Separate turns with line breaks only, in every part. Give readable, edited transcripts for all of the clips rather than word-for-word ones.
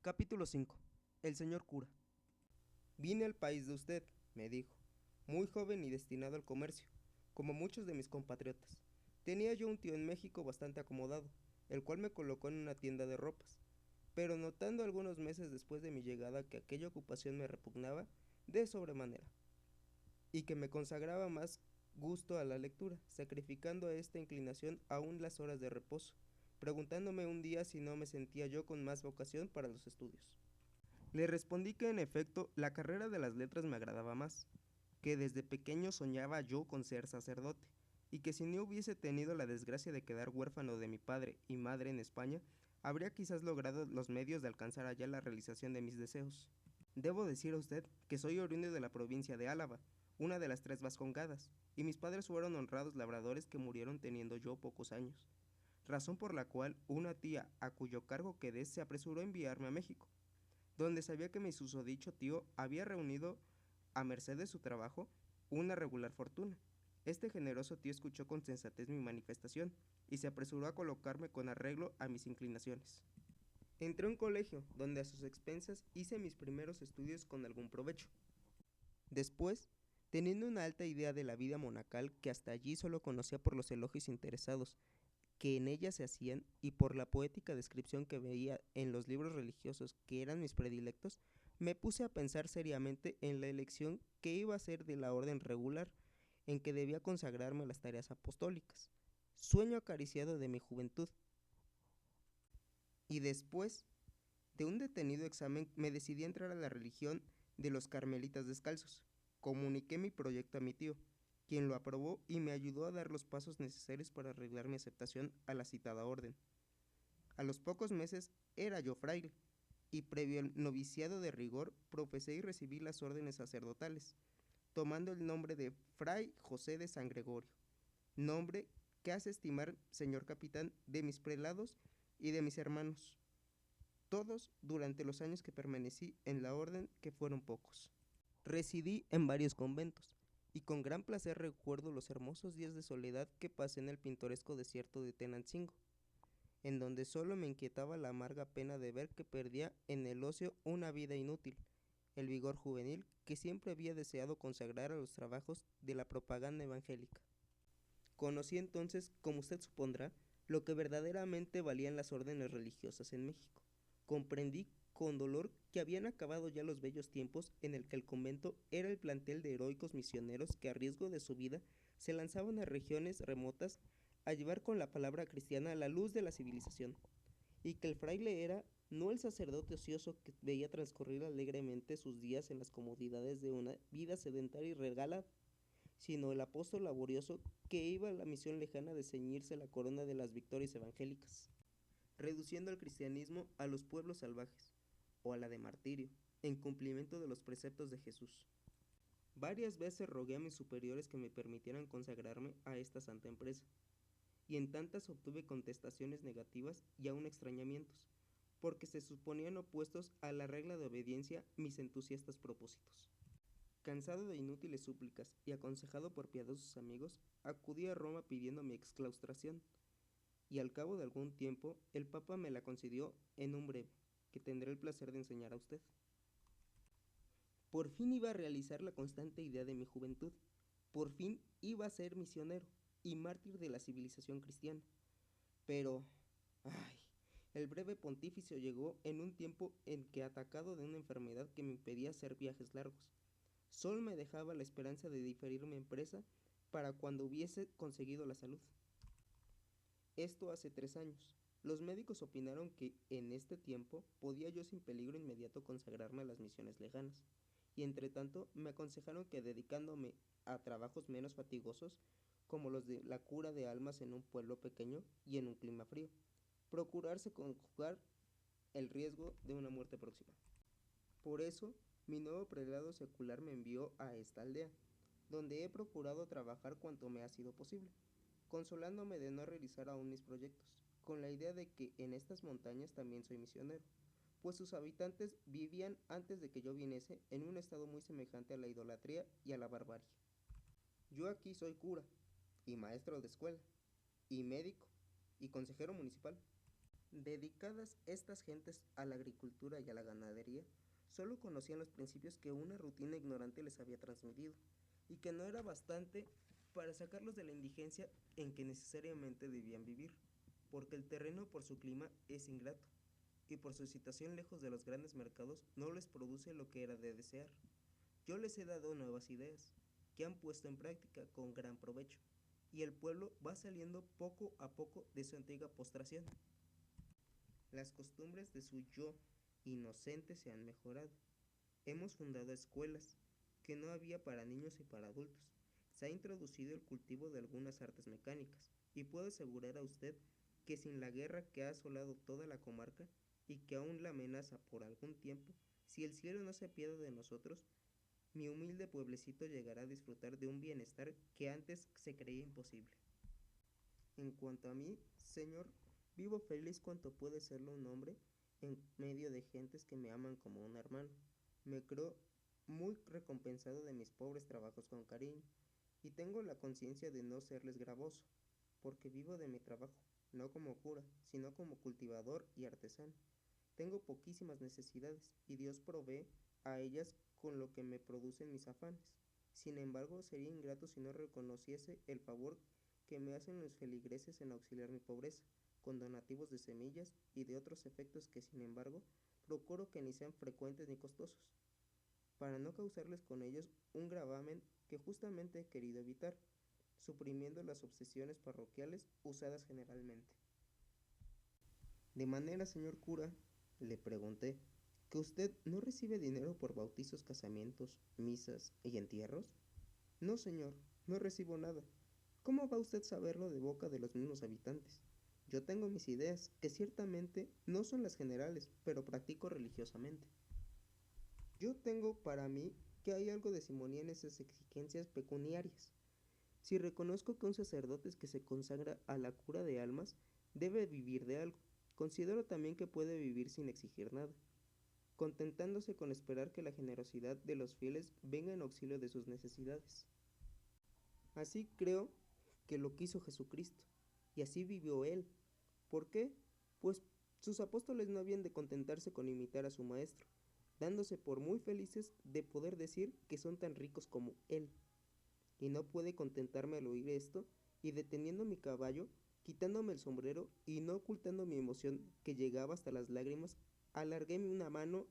Capítulo 5. El señor cura. Vine al país de usted, me dijo, muy joven y destinado al comercio, como muchos de mis compatriotas. Tenía yo un tío en México bastante acomodado, el cual me colocó en una tienda de ropas, pero notando algunos meses después de mi llegada que aquella ocupación me repugnaba de sobremanera, y que me consagraba más gusto a la lectura, sacrificando a esta inclinación aún las horas de reposo, preguntándome un día si no me sentía yo con más vocación para los estudios. Le respondí que en efecto la carrera de las letras me agradaba más, que desde pequeño soñaba yo con ser sacerdote, y que si no hubiese tenido la desgracia de quedar huérfano de mi padre y madre en España, habría quizás logrado los medios de alcanzar allá la realización de mis deseos. Debo decir a usted que soy oriundo de la provincia de Álava, una de las 3 Vascongadas, y mis padres fueron honrados labradores que murieron teniendo yo pocos años, razón por la cual una tía a cuyo cargo quedé se apresuró a enviarme a México, donde sabía que mi susodicho tío había reunido, a merced de su trabajo, una regular fortuna. Este generoso tío escuchó con sensatez mi manifestación y se apresuró a colocarme con arreglo a mis inclinaciones. Entré a un colegio, donde a sus expensas hice mis primeros estudios con algún provecho. Después, teniendo una alta idea de la vida monacal que hasta allí solo conocía por los elogios interesados que en ella se hacían y por la poética descripción que veía en los libros religiosos que eran mis predilectos, me puse a pensar seriamente en la elección que iba a hacer de la orden regular en que debía consagrarme a las tareas apostólicas, sueño acariciado de mi juventud. Y después de un detenido examen me decidí a entrar a la religión de los carmelitas descalzos. Comuniqué mi proyecto a mi tío, quien lo aprobó y me ayudó a dar los pasos necesarios para arreglar mi aceptación a la citada orden. A los pocos meses era yo fraile, y previo al noviciado de rigor profesé y recibí las órdenes sacerdotales, tomando el nombre de Fray José de San Gregorio, nombre que hace estimar, señor capitán, de mis prelados y de mis hermanos, todos durante los años que permanecí en la orden, que fueron pocos. Residí en varios conventos, y con gran placer recuerdo los hermosos días de soledad que pasé en el pintoresco desierto de Tenancingo, en donde solo me inquietaba la amarga pena de ver que perdía en el ocio una vida inútil, el vigor juvenil que siempre había deseado consagrar a los trabajos de la propaganda evangélica. Conocí entonces, como usted supondrá, lo que verdaderamente valían las órdenes religiosas en México. Comprendí con dolor que habían acabado ya los bellos tiempos en el que el convento era el plantel de heroicos misioneros que a riesgo de su vida se lanzaban a regiones remotas a llevar con la palabra cristiana la luz de la civilización, y que el fraile era no el sacerdote ocioso que veía transcurrir alegremente sus días en las comodidades de una vida sedentaria y regala, sino el apóstol laborioso que iba a la misión lejana de ceñirse la corona de las victorias evangélicas, reduciendo al cristianismo a los pueblos salvajes, o a la de martirio, en cumplimiento de los preceptos de Jesús. Varias veces rogué a mis superiores que me permitieran consagrarme a esta santa empresa, y en tantas obtuve contestaciones negativas y aún extrañamientos, porque se suponían opuestos a la regla de obediencia mis entusiastas propósitos. Cansado de inútiles súplicas y aconsejado por piadosos amigos, acudí a Roma pidiendo mi exclaustración, y al cabo de algún tiempo el Papa me la concedió en un breve, que tendré el placer de enseñar a usted. Por fin iba a realizar la constante idea de mi juventud, por fin iba a ser misionero y mártir de la civilización cristiana. Pero, ay, el breve pontificio llegó en un tiempo en que, atacado de una enfermedad que me impedía hacer viajes largos, solo me dejaba la esperanza de diferir mi empresa para cuando hubiese conseguido la salud. Esto hace 3 años. Los médicos opinaron que en este tiempo podía yo sin peligro inmediato consagrarme a las misiones lejanas, y entre tanto me aconsejaron que, dedicándome a trabajos menos fatigosos, como los de la cura de almas en un pueblo pequeño y en un clima frío, procurarse conjugar el riesgo de una muerte próxima. Por eso, mi nuevo prelado secular me envió a esta aldea, donde he procurado trabajar cuanto me ha sido posible, consolándome de no realizar aún mis proyectos, con la idea de que en estas montañas también soy misionero, pues sus habitantes vivían antes de que yo viniese en un estado muy semejante a la idolatría y a la barbarie. Yo aquí soy cura, y maestro de escuela, y médico, y consejero municipal. Dedicadas estas gentes a la agricultura y a la ganadería, solo conocían los principios que una rutina ignorante les había transmitido, y que no era bastante para sacarlos de la indigencia en que necesariamente debían vivir, porque el terreno por su clima es ingrato, y por su situación lejos de los grandes mercados no les produce lo que era de desear. Yo les he dado nuevas ideas, que han puesto en práctica con gran provecho, y el pueblo va saliendo poco a poco de su antigua postración. Las costumbres de su yo inocente se han mejorado. Hemos fundado escuelas que no había para niños y para adultos. Se ha introducido el cultivo de algunas artes mecánicas, y puedo asegurar a usted que sin la guerra que ha asolado toda la comarca y que aún la amenaza por algún tiempo, si el cielo no se apiada de nosotros, mi humilde pueblecito llegará a disfrutar de un bienestar que antes se creía imposible. En cuanto a mí, señor, vivo feliz cuanto puede serlo un hombre en medio de gentes que me aman como un hermano. Me creo muy recompensado de mis pobres trabajos con cariño, y tengo la conciencia de no serles gravoso, porque vivo de mi trabajo, no como cura, sino como cultivador y artesano. Tengo poquísimas necesidades, y Dios provee a ellas con lo que me producen mis afanes. Sin embargo, sería ingrato si no reconociese el favor que me hacen los feligreses en auxiliar mi pobreza, con donativos de semillas y de otros efectos que, sin embargo, procuro que ni sean frecuentes ni costosos, para no causarles con ellos un gravamen que justamente he querido evitar, suprimiendo las obsesiones parroquiales usadas generalmente. De manera, señor cura, le pregunté, ¿que usted no recibe dinero por bautizos, casamientos, misas y entierros? No, señor, no recibo nada. ¿Cómo va usted a saberlo de boca de los mismos habitantes? Yo tengo mis ideas, que ciertamente no son las generales, pero practico religiosamente. Yo tengo para mí que hay algo de simonía en esas exigencias pecuniarias. Si reconozco que un sacerdote que se consagra a la cura de almas debe vivir de algo, considero también que puede vivir sin exigir nada, contentándose con esperar que la generosidad de los fieles venga en auxilio de sus necesidades. Así creo que lo quiso Jesucristo, y así vivió él. ¿Por qué? Pues sus apóstoles no habían de contentarse con imitar a su maestro, dándose por muy felices de poder decir que son tan ricos como él. Y no pude contentarme al oír esto, y deteniendo mi caballo, quitándome el sombrero y no ocultando mi emoción que llegaba hasta las lágrimas, alargué una mano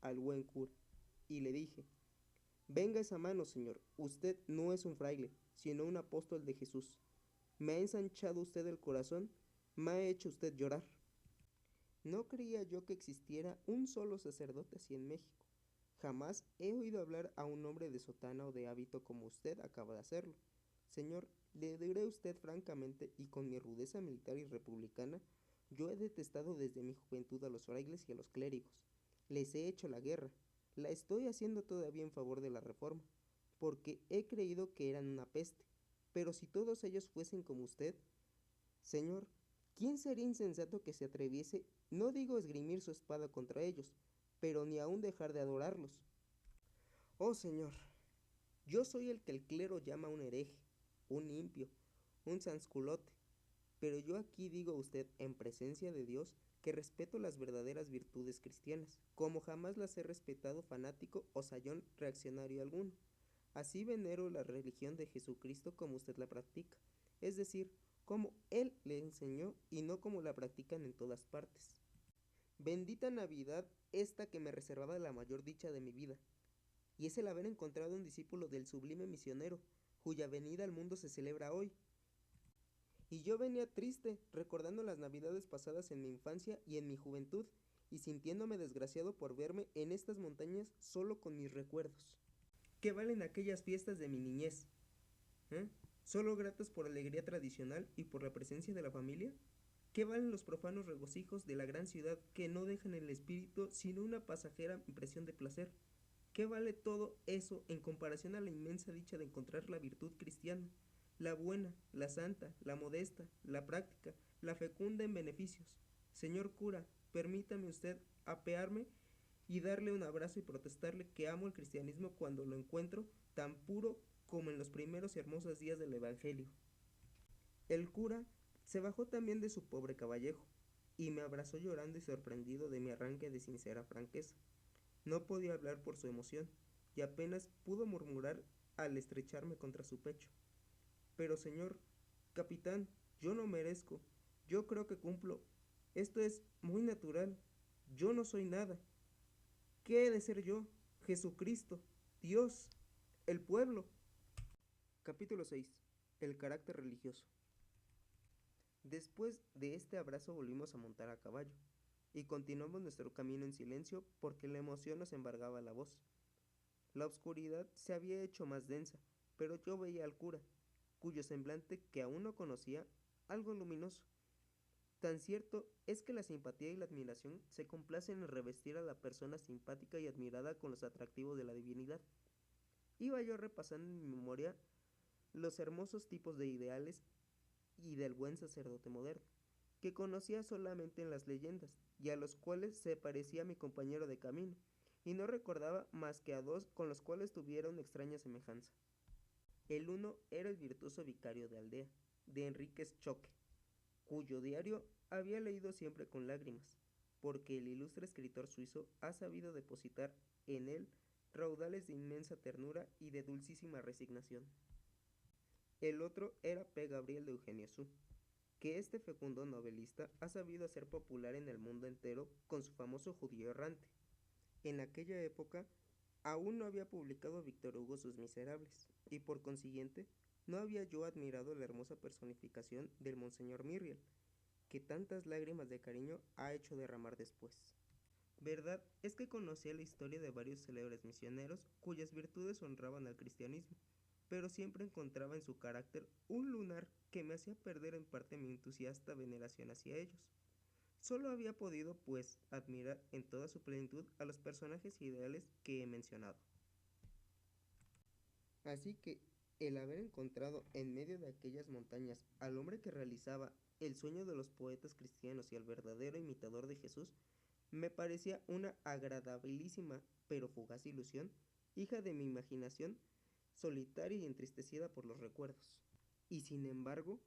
al buen cura, y le dije, venga esa mano, señor, usted no es un fraile, sino un apóstol de Jesús. Me ha ensanchado usted el corazón, me ha hecho usted llorar. No creía yo que existiera un solo sacerdote así en México. Jamás he oído hablar a un hombre de sotana o de hábito como usted acaba de hacerlo. Señor, le diré a usted francamente y con mi rudeza militar y republicana, yo he detestado desde mi juventud a los frailes y a los clérigos. Les he hecho la guerra. La estoy haciendo todavía en favor de la reforma, porque he creído que eran una peste. Pero si todos ellos fuesen como usted, señor, ¿quién sería insensato que se atreviese, no digo esgrimir su espada contra ellos, pero ni aun dejar de adorarlos? Oh, señor, yo soy el que el clero llama un hereje, un impío, un sansculote, pero yo aquí digo a usted, en presencia de Dios, que respeto las verdaderas virtudes cristianas, como jamás las he respetado fanático o sayón reaccionario alguno. Así venero la religión de Jesucristo como usted la practica, es decir, como Él le enseñó y no como la practican en todas partes. Bendita Navidad esta que me reservaba la mayor dicha de mi vida, y es el haber encontrado un discípulo del sublime misionero, cuya venida al mundo se celebra hoy. Y yo venía triste, recordando las navidades pasadas en mi infancia y en mi juventud, y sintiéndome desgraciado por verme en estas montañas solo con mis recuerdos. ¿Qué valen aquellas fiestas de mi niñez? ¿Eh? ¿Solo gratas por alegría tradicional y por la presencia de la familia? ¿Qué valen los profanos regocijos de la gran ciudad que no dejan en el espíritu sino una pasajera impresión de placer? ¿Qué vale todo eso en comparación a la inmensa dicha de encontrar la virtud cristiana, la buena, la santa, la modesta, la práctica, la fecunda en beneficios? Señor cura, permítame usted apearme y darle un abrazo y protestarle que amo el cristianismo cuando lo encuentro tan puro como en los primeros y hermosos días del Evangelio. El cura se bajó también de su pobre caballejo, y me abrazó llorando y sorprendido de mi arranque de sincera franqueza. No podía hablar por su emoción, y apenas pudo murmurar al estrecharme contra su pecho. Pero señor capitán, yo no merezco. Yo creo que cumplo. Esto es muy natural. Yo no soy nada. ¿Qué he de ser yo? Jesucristo, Dios, el pueblo. Capítulo 6. El carácter religioso. Después de este abrazo volvimos a montar a caballo, y continuamos nuestro camino en silencio porque la emoción nos embargaba la voz. La oscuridad se había hecho más densa, pero yo veía al cura, cuyo semblante que aún no conocía, algo luminoso. Tan cierto es que la simpatía y la admiración se complacen en revestir a la persona simpática y admirada con los atractivos de la divinidad. Iba yo repasando en mi memoria los hermosos tipos de ideales y del buen sacerdote moderno, que conocía solamente en las leyendas, y a los cuales se parecía mi compañero de camino, y no recordaba más que a dos con los cuales tuviera una extraña semejanza. El uno era el virtuoso vicario de aldea, de Enríquez Choque, cuyo diario había leído siempre con lágrimas, porque el ilustre escritor suizo ha sabido depositar en él raudales de inmensa ternura y de dulcísima resignación. El otro era P. Gabriel de Eugenio Sue, que este fecundo novelista ha sabido hacer popular en el mundo entero con su famoso Judío errante. En aquella época aún no había publicado Víctor Hugo sus Miserables, y por consiguiente no había yo admirado la hermosa personificación del Monseñor Myriel, que tantas lágrimas de cariño ha hecho derramar después. Verdad es que conocía la historia de varios célebres misioneros cuyas virtudes honraban al cristianismo, pero siempre encontraba en su carácter un lunar que me hacía perder en parte mi entusiasta veneración hacia ellos. Solo había podido, pues, admirar en toda su plenitud a los personajes ideales que he mencionado. Así que el haber encontrado en medio de aquellas montañas al hombre que realizaba el sueño de los poetas cristianos y al verdadero imitador de Jesús, me parecía una agradabilísima pero fugaz ilusión, hija de mi imaginación, solitaria y entristecida por los recuerdos. Y sin embargo,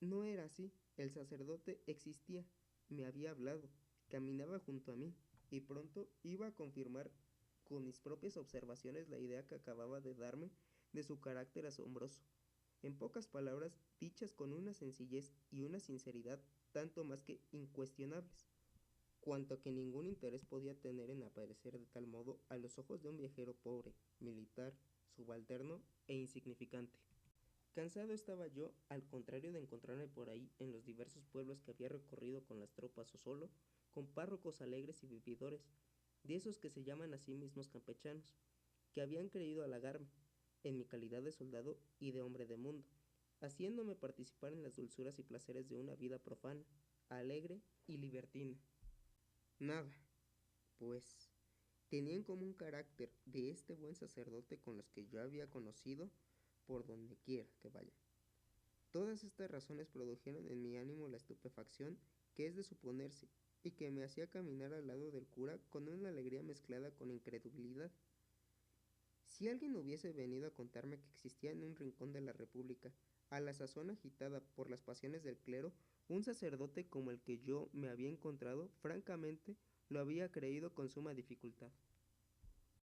no era así. El sacerdote existía, me había hablado, caminaba junto a mí, y pronto iba a confirmar con mis propias observaciones la idea que acababa de darme de su carácter asombroso. En pocas palabras, dichas con una sencillez y una sinceridad tanto más que incuestionables, cuanto que ningún interés podía tener en aparecer de tal modo a los ojos de un viajero pobre, militar, subalterno e insignificante. Cansado estaba yo, al contrario de encontrarme por ahí en los diversos pueblos que había recorrido con las tropas o solo, con párrocos alegres y vividores, de esos que se llaman a sí mismos campechanos, que habían creído halagarme, en mi calidad de soldado y de hombre de mundo, haciéndome participar en las dulzuras y placeres de una vida profana, alegre y libertina. Nada, pues, tenía en común carácter de este buen sacerdote con los que yo había conocido por donde quiera que vaya. Todas estas razones produjeron en mi ánimo la estupefacción que es de suponerse, y que me hacía caminar al lado del cura con una alegría mezclada con incredulidad. Si alguien hubiese venido a contarme que existía en un rincón de la República, a la sazón agitada por las pasiones del clero, un sacerdote como el que yo me había encontrado, francamente lo había creído con suma dificultad.